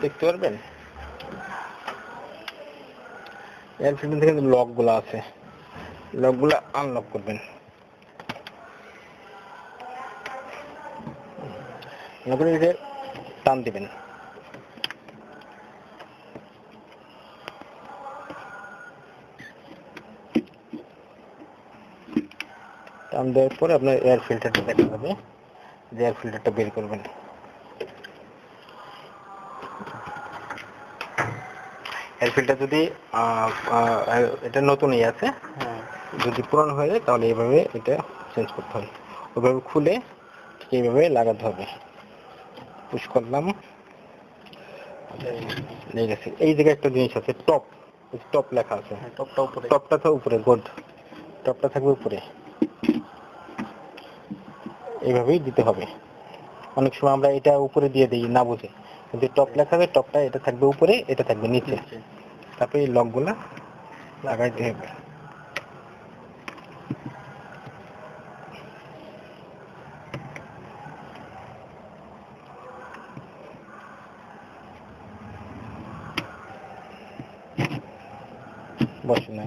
দেখতে পারবেন air filter থেকে লকগুলো আছে, লকগুলো আনলক করবেন। টান দিবেন, টান দেওয়ার পরে আপনার এয়ার ফিল্টারটা দেখা যাবে, যে এয়ার ফিল্টারটা বের করবেন। এয়ার ফিল্টার যদি এটা নতুনই আছে, যদি পুরানো হয়ে যায় তাহলে এইভাবে এটা চেঞ্জ করতে হবে। ওইভাবে খুলে ঠিক এইভাবে লাগাতে হবে। পুশ করলাম, লেগে গেছে। এই জায়গায় একটা জিনিস আছে, টপ, টপ লেখা আছে, টপটা তো উপরে, গোড টপটা থাকবে উপরে, এইভাবেই দিতে হবে। অনেক সময় আমরা এটা উপরে দিয়ে দিই না বুঝে, কিন্তু টপ লেখা হবে, টপটা এটা থাকবে উপরে, এটা থাকবে নিচে। তারপরে এই লকগুলা লাগাইতে হবে। বসে না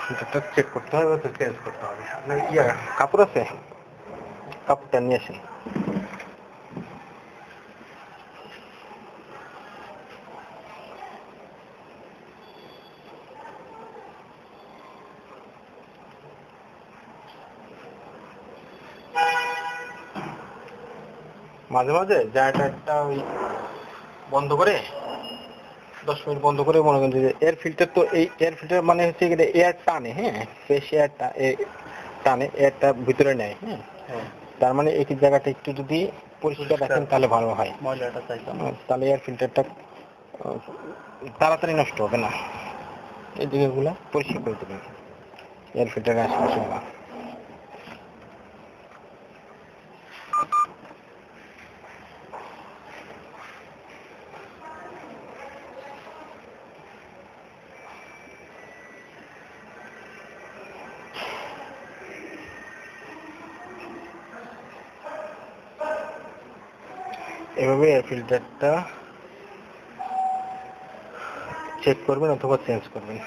ফিল্টারটা চেক করতে হবে, তো চেঞ্জ করতে হবে। আপনার কাপড় আছে, কাপড়টা নিয়ে আসেন। মাঝে মাঝে জায়গাটা ওই বন্ধ করে 10 মিনিট বন্ধ করে মনে করেন যে এয়ার ফিল্টার, তো এই এয়ার ফিল্টার মানে হচ্ছে এয়ার টানে, হ্যাঁ, ফ্রেশ এয়ার টানে, এয়ারটা ভিতরে নেয়, হ্যাঁ। তার মানে এই জায়গাটা একটু যদি পরিষ্কার রাখেন তাহলে ভালো হয়, তাহলে এয়ার ফিল্টারটা তাড়াতাড়ি নষ্ট হবে না। এই জায়গাগুলো পরিষ্কার করে দেবেন এয়ার ফিল্টারের আশেপাশেগুলো। এভাবে এয়ার ফিল্টারটা চেক করবেন অথবা চেঞ্জ করবেন।